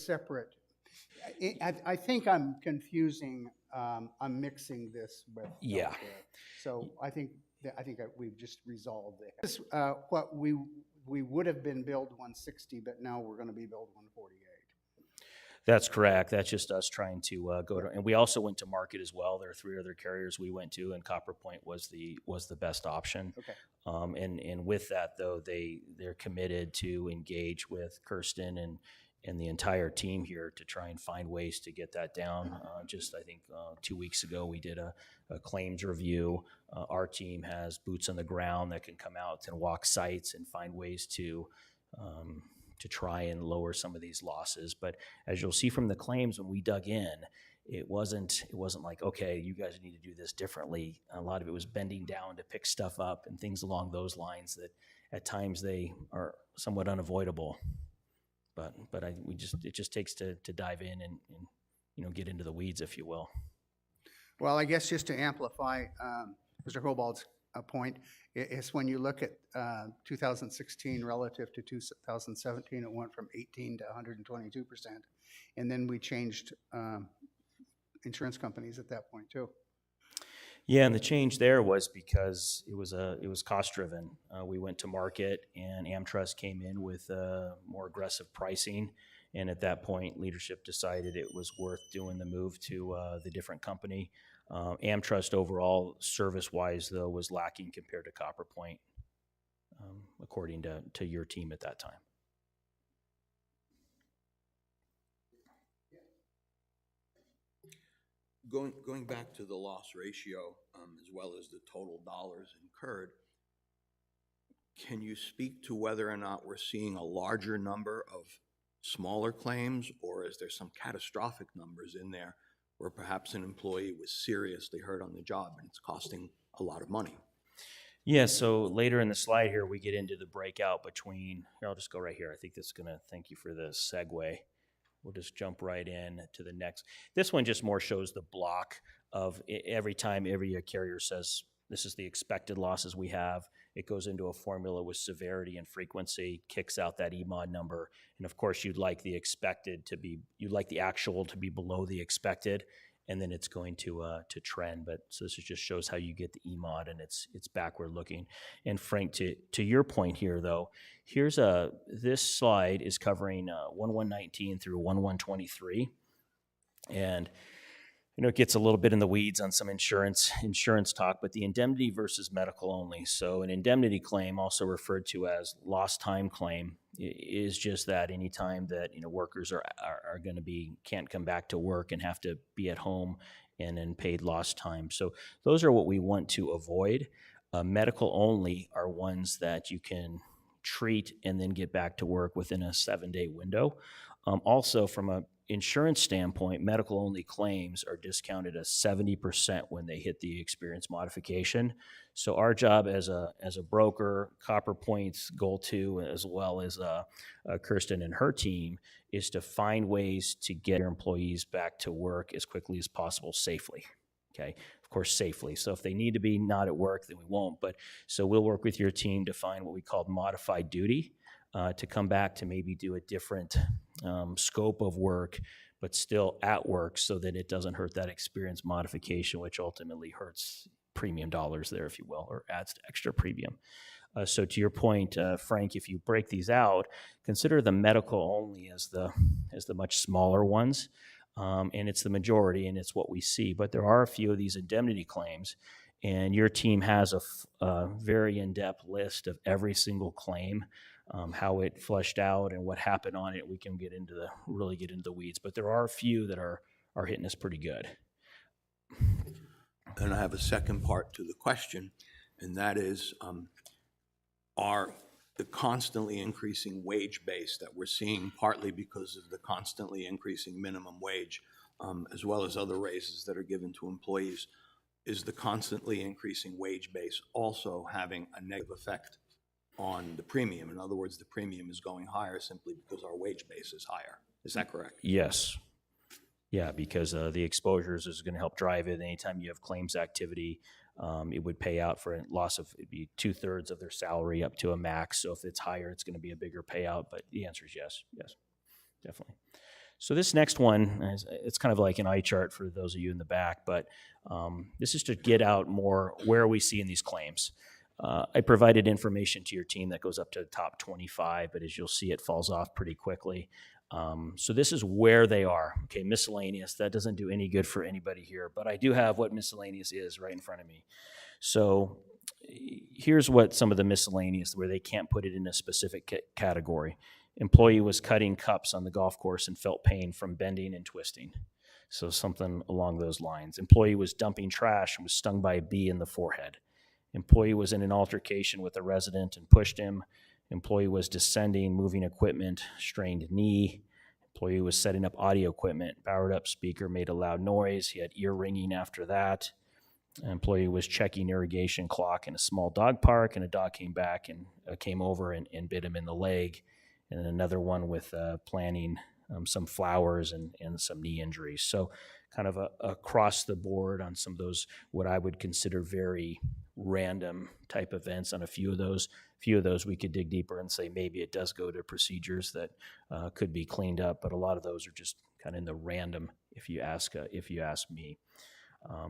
separate. I think I'm confusing, I'm mixing this with Yeah. healthcare. So I think that we've just resolved it. This, what we would have been billed 160, but now we're going to be billed 148. That's correct. That's just us trying to go to, and we also went to market as well. There are 3 other carriers we went to, and Copper Point was the best option. Okay. And with that though, they're committed to engage with Kirsten and the entire team here to try and find ways to get that down. Just I think 2 weeks ago we did a claims review. Our team has boots on the ground that can come out and walk sites and find ways to try and lower some of these losses. But as you'll see from the claims, when we dug in, it wasn't like, okay, you guys need to do this differently. A lot of it was bending down to pick stuff up and things along those lines that at times they are somewhat unavoidable. But it just takes to dive in and get into the weeds, if you will. Well, I guess just to amplify Mr. Cobalt's point, is when you look at 2016 relative to 2017, it went from 18 to 122%. And then we changed insurance companies at that point too. Yeah, and the change there was because it was cost driven. We went to market, and AmTrust came in with more aggressive pricing, and at that point, leadership decided it was worth doing the move to the different company. AmTrust overall, service-wise, though, was lacking compared to Copper Point, according to your team at that time. Going back to the loss ratio, as well as the total dollars incurred, can you speak to whether or not we're seeing a larger number of smaller claims, or is there some catastrophic numbers in there where perhaps an employee was seriously hurt on the job and it's costing a lot of money? Yeah, so later in the slide here, we get into the breakout between, here, I'll just go right here. I think this is going to, thank you for the segue. We'll just jump right in to the next. This one just more shows the block of every time every carrier says, this is the expected losses we have. It goes into a formula with severity and frequency, kicks out that EMOD number. And of course, you'd like the actual to be below the expected, and then it's going to trend. But so this just shows how you get the EMOD, and it's backward looking. And Frank, to your point here though, here's this slide is covering 1/1/19 through 1/1/23, and it gets a little bit in the weeds on some insurance talk, but the indemnity versus medical only. So an indemnity claim, also referred to as lost time claim, is just that anytime that workers are going to can't come back to work and have to be at home and then paid lost time. So those are what we want to avoid. Medical only are ones that you can treat and then get back to work within a 7-day window. Also, from a insurance standpoint, medical only claims are discounted at 70% when they hit the experience modification. So our job as a broker, Copper Point's goal too, as well as Kirsten and her team, is to find ways to get your employees back to work as quickly as possible safely. Okay, of course, safely. So if they need to be not at work, then we won't. But so we'll work with your team to find what we call modified duty, to come back to maybe do a different scope of work, but still at work, so that it doesn't hurt that experience modification, which ultimately hurts premium dollars there, if you will, or adds to extra premium. So to your point, Frank, if you break these out, consider the medical only as the much smaller ones, and it's the majority, and it's what we see. But there are a few of these indemnity claims, and your team has a very in-depth list of every single claim, how it fleshed out and what happened on it. We can really get into the weeds, but there are a few that are hitting us pretty good. And I have a second part to the question, and that is, are the constantly increasing wage base that we're seeing, partly because of the constantly increasing minimum wage, as well as other raises that are given to employees, is the constantly increasing wage base also having a negative effect on the premium? In other words, the premium is going higher simply because our wage base is higher. Is that correct? Yes. Yeah, because the exposures is going to help drive it. Anytime you have claims activity, it would pay out for a loss of, it'd be 2/3 of their salary up to a max. So if it's higher, it's going to be a bigger payout. But the answer is yes, definitely. So this next one, it's kind of like an eye chart for those of you in the back, but this is to get out more where are we seeing these claims. I provided information to your team that goes up to the top 25, but as you'll see, it falls off pretty quickly. So this is where they are. Okay, miscellaneous, that doesn't do any good for anybody here, but I do have what miscellaneous is right in front of me. So here's what some of the miscellaneous, where they can't put it in a specific category. Employee was cutting cups on the golf course and felt pain from bending and twisting. So something along those lines. Employee was dumping trash and was stung by a bee in the forehead. Employee was in an altercation with a resident and pushed him. Employee was descending, moving equipment, strained knee. Employee was setting up audio equipment, powered up speaker, made a loud noise. He had ear ringing after that. An employee was checking irrigation clock in a small dog park, and a dog came back and came over and bit him in the leg. And then another one with planting some flowers and some knee injuries. So kind of across the board on some of those, what I would consider very random type events on a few of those. Few of those we could dig deeper and say maybe it does go to procedures that could be cleaned up, but a lot of those are just kind of in the random if you ask me.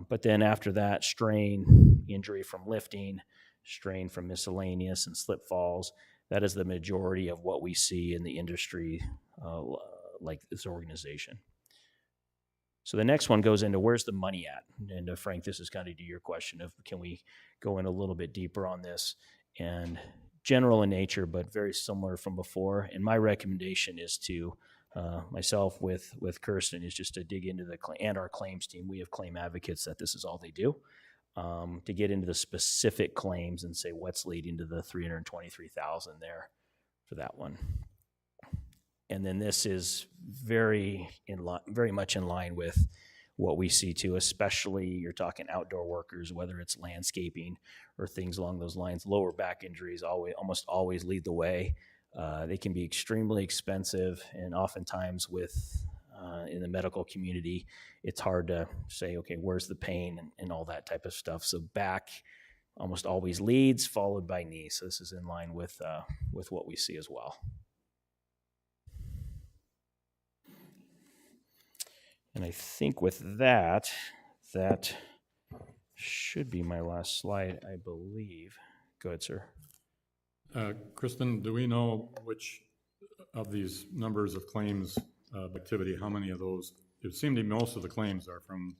But then after that, strain, injury from lifting, strain from miscellaneous and slip falls. That is the majority of what we see in the industry like this organization. So the next one goes into where's the money at? And Frank, this is kind of to your question of can we go in a little bit deeper on this? And general in nature, but very similar from before. And my recommendation is to myself with Kirsten is just to dig into and our claims team. We have claim advocates that this is all they do. To get into the specific claims and say what's leading to the $323,000 there for that one. And then this is very much in line with what we see too, especially you're talking outdoor workers, whether it's landscaping or things along those lines. Lower back injuries almost always lead the way. They can be extremely expensive, and oftentimes in the medical community, it's hard to say, okay, where's the pain and all that type of stuff. So back almost always leads, followed by knee. So this is in line with what we see as well. And I think with that should be my last slide, I believe. Go ahead, sir. Kristen, do we know which of these numbers of claims activity, how many of those? It seemed to me most of the claims are from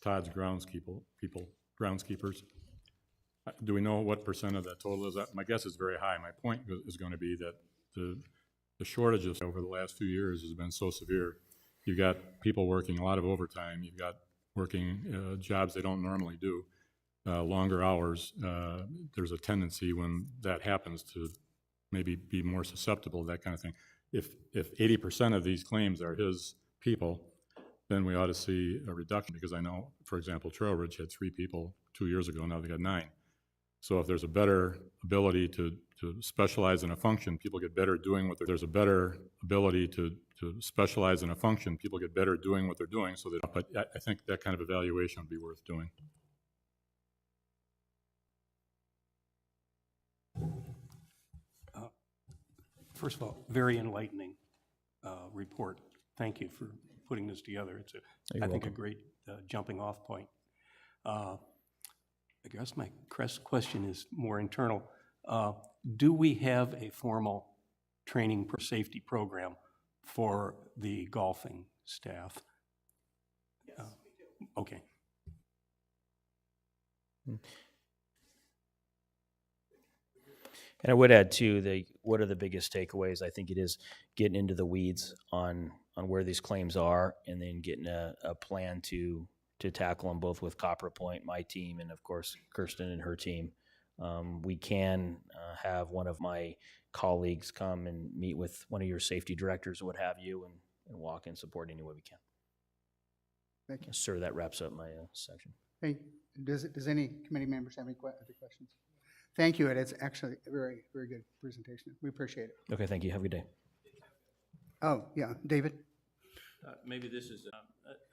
Todd's groundskeepers. Do we know what percent of that total is? My guess is very high. My point is going to be that the shortages over the last few years has been so severe. You've got people working a lot of overtime. You've got working jobs they don't normally do, longer hours. There's a tendency when that happens to maybe be more susceptible to that kind of thing. If 80% of these claims are his people, then we ought to see a reduction, because I know, for example, Trail Ridge had 3 people 2 years ago, now they got 9. So if there's a better ability to specialize in a function, people get better doing what there's a better ability to specialize in a function, people get better doing what they're doing. But I think that kind of evaluation would be worth doing. First of all, very enlightening report. Thank you for putting this together. It's I think a great jumping off point. I guess my question is more internal. Do we have a formal training safety program for the golfing staff? Yes, we do. Okay. And I would add too, what are the biggest takeaways? I think it is getting into the weeds on where these claims are, and then getting a plan to tackle them, both with Copper Point, my team, and of course Kirsten and her team. We can have one of my colleagues come and meet with one of your safety directors or what have you, and walk and support any way we can. Thank you. Sir, that wraps up my section. Hey, does any committee members have any other questions? Thank you, Ed. It's actually a very, very good presentation. We appreciate it. Okay, thank you. Have a good day. Oh, yeah, David? Maybe this is,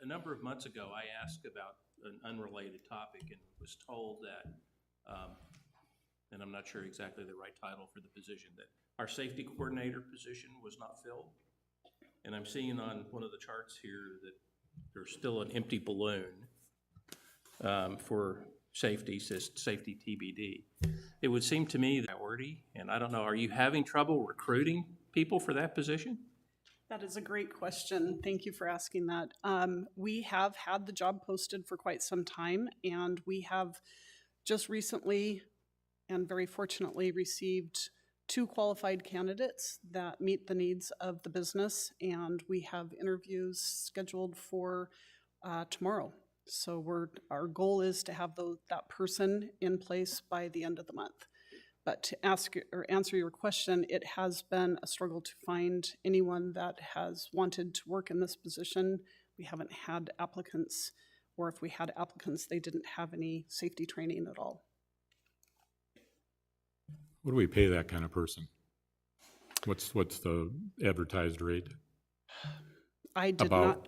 a number of months ago, I asked about an unrelated topic and was told that, and I'm not sure exactly the right title for the position, that our safety coordinator position was not filled. And I'm seeing on one of the charts here that there's still an empty balloon for safety, says safety TBD. It would seem to me that priority, and I don't know, are you having trouble recruiting people for that position? That is a great question. Thank you for asking that. We have had the job posted for quite some time, and we have just recently and very fortunately received 2 qualified candidates that meet the needs of the business, and we have interviews scheduled for tomorrow. So our goal is to have that person in place by the end of the month. But to answer your question, it has been a struggle to find anyone that has wanted to work in this position. We haven't had applicants, or if we had applicants, they didn't have any safety training at all. What do we pay that kind of person? What's the advertised rate? I did About-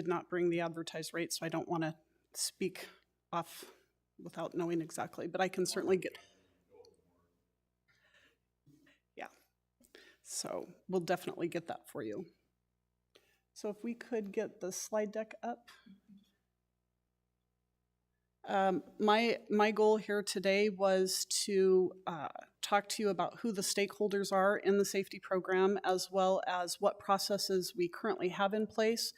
not bring the advertised rate, so I don't want to speak off without knowing exactly, but I can certainly get. Yeah. So we'll definitely get that for you. So if we could get the slide deck up. My goal here today was to talk to you about who the stakeholders are in the safety program, as well as what processes we currently have in place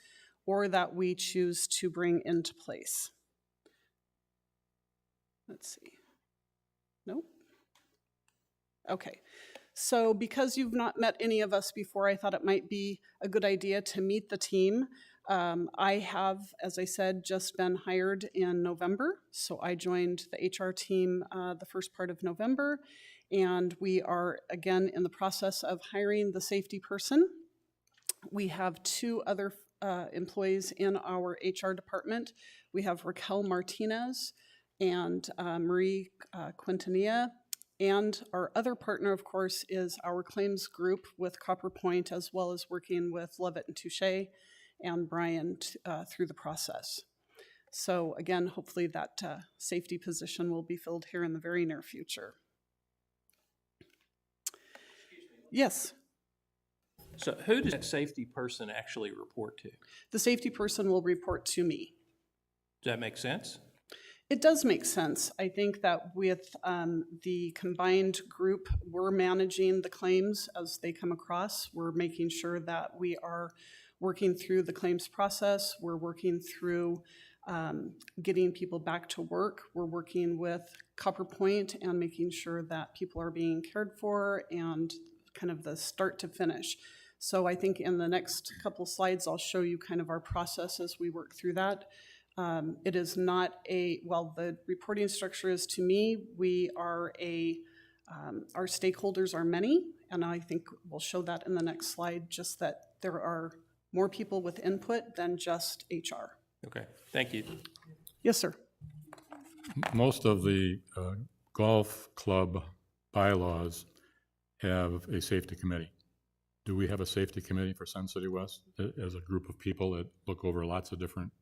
or that we choose to bring into place. Let's see. Nope. Okay. So because you've not met any of us before, I thought it might be a good idea to meet the team. I have, as I said, just been hired in November. So I joined the HR team the first part of November, and we are again in the process of hiring the safety person. We have 2 other employees in our HR department. We have Raquel Martinez and Marie Quintanilla. And our other partner, of course, is our claims group with Copper Point, as well as working with Levitt and Touche and Brian through the process. So again, hopefully that safety position will be filled here in the very near future. Yes, So who does that safety person actually report to? the safety person will report to me. Does that make sense? It does make sense. I think that with the combined group, we're managing the claims as they come across. We're making sure that we are working through the claims process. We're working through getting people back to work. We're working with Copper Point and making sure that people are being cared for and kind of the start to finish. So I think in the next couple slides, I'll show you kind of our process as we work through that. It is not well, the reporting structure is to me. We are our stakeholders are many, and I think we'll show that in the next slide, just that there are more people with input than just HR. Okay, thank you. Yes, sir. Most of the golf club bylaws have a safety committee. Do we have a safety committee for Sun City West as a group of people that look over lots of different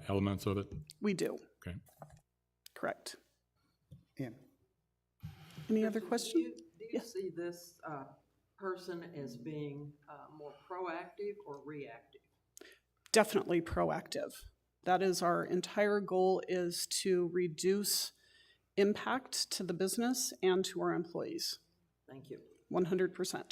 elements of it? We do. Okay. Correct. Yeah. Any other questions? Do you see this person as being more proactive or reactive? Definitely proactive. That is our entire goal, is to reduce impact to the business and to our employees. Thank you. 100%.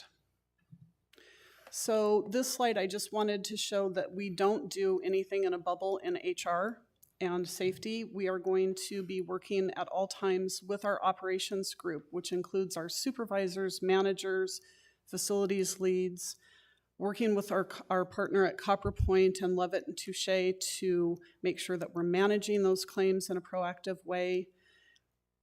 So this slide, I just wanted to show that we don't do anything in a bubble in HR and safety. We are going to be working at all times with our operations group, which includes our supervisors, managers, facilities leads, working with our partner at Copper Point and Levitt and Touche to make sure that we're managing those claims in a proactive way,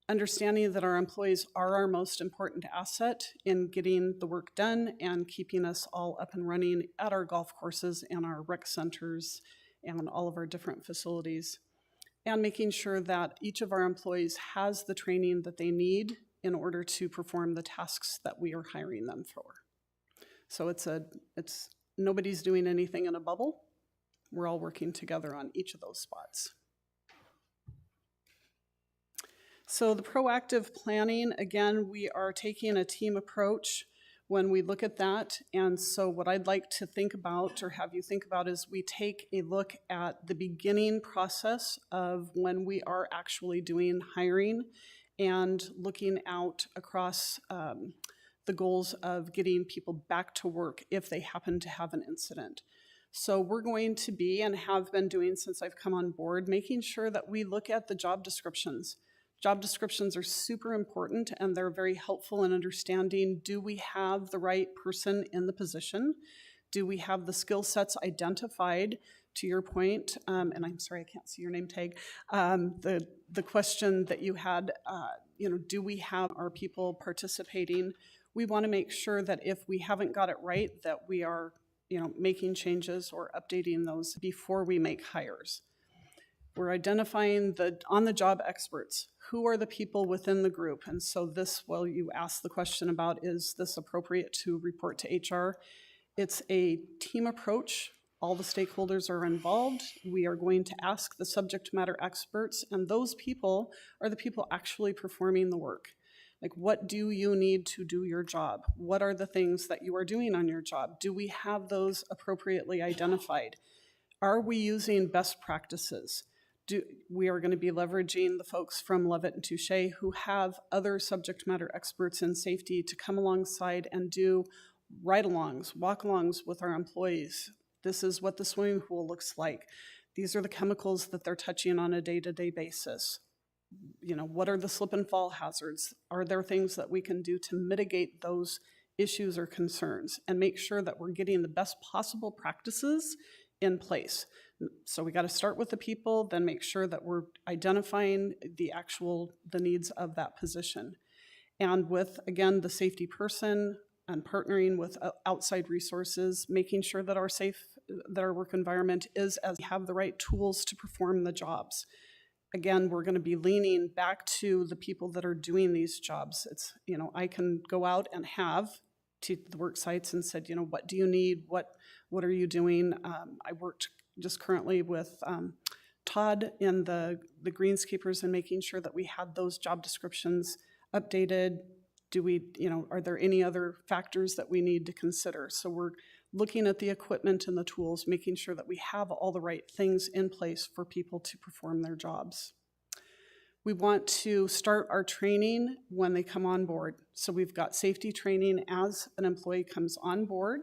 understanding that our employees are our most important asset in getting the work done and keeping us all up and running at our golf courses and our rec centers and all of our different facilities, and making sure that each of our employees has the training that they need in order to perform the tasks that we are hiring them for. So it's nobody's doing anything in a bubble. We're all working together on each of those spots. So the proactive planning, again, we are taking a team approach. when we look at that. And so what I'd like to think about, or have you think about, is we take a look at the beginning process of when we are actually doing hiring and looking out across the goals of getting people back to work if they happen to have an incident. So we're going to be, and have been doing since I've come on board, making sure that we look at the job descriptions. Job descriptions are super important, and they're very helpful in understanding, do we have the right person in the position? Do we have the skill sets identified? To your point, and I'm sorry, I can't see your name tag, the question that you had, do we have our people participating? We want to make sure that if we haven't got it right, that we are making changes or updating those before we make hires. We're identifying the on-the-job experts. Who are the people within the group? And so this, well, you asked the question about, is this appropriate to report to HR? It's a team approach. All the stakeholders are involved. We are going to ask the subject matter experts, and those people are the people actually performing the work. Like, what do you need to do your job? What are the things that you are doing on your job? Do we have those appropriately identified? Are we using best practices? We are going to be leveraging the folks from Levitt and Touche who have other subject matter experts in safety to come alongside and do ride-alongs, walk-alongs with our employees. This is what the swimming pool looks like. These are the chemicals that they're touching on a day-to-day basis. What are the slip and fall hazards? Are there things that we can do to mitigate those issues or concerns and make sure that we're getting the best possible practices in place? So we got to start with the people, then make sure that we're identifying the needs of that position. And with, again, the safety person and partnering with outside resources, making sure that our work environment is as we have the right tools to perform the jobs. Again, we're going to be leaning back to the people that are doing these jobs. It's, I can go out and have to the work sites and said, what do you need? What are you doing? I worked just currently with Todd in the greenskeepers and making sure that we had those job descriptions updated. Are there any other factors that we need to consider? So we're looking at the equipment and the tools, making sure that we have all the right things in place for people to perform their jobs. We want to start our training when they come on board. So we've got safety training as an employee comes on board.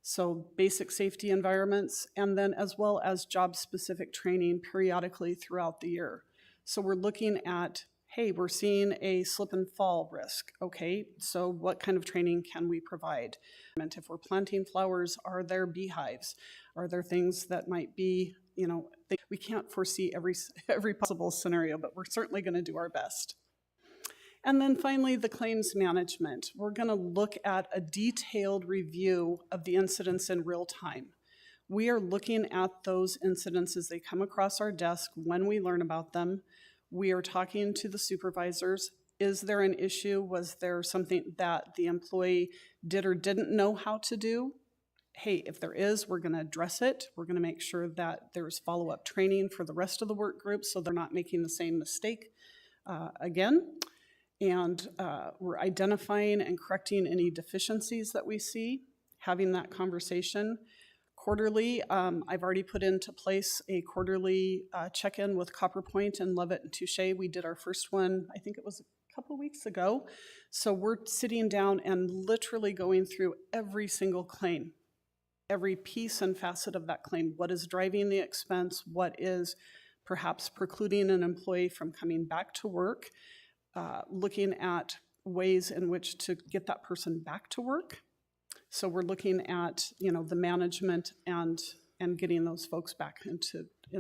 So basic safety environments, and then as well as job-specific training periodically throughout the year. So we're looking at, hey, we're seeing a slip and fall risk. Okay, so what kind of training can we provide? And if we're planting flowers, are there beehives? Are there things that might be, we can't foresee every possible scenario, but we're certainly going to do our best. And then finally, the claims management. We're going to look at a detailed review of the incidents in real time. We are looking at those incidents as they come across our desk when we learn about them. We are talking to the supervisors. Is there an issue? Was there something that the employee did or didn't know how to do? Hey, if there is, we're going to address it. We're going to make sure that there's follow-up training for the rest of the work group so they're not making the same mistake again. And we're identifying and correcting any deficiencies that we see, having that conversation. Quarterly, I've already put into place a quarterly check-in with Copper Point and Levitt and Touche. We did our first one, I think it was a couple of weeks ago. So we're sitting down and literally going through every single claim, every piece and facet of that claim. What is driving the expense? What is perhaps precluding an employee from coming back to work? Looking at ways in which to get that person back to work. So we're looking at, the management and getting those folks back into the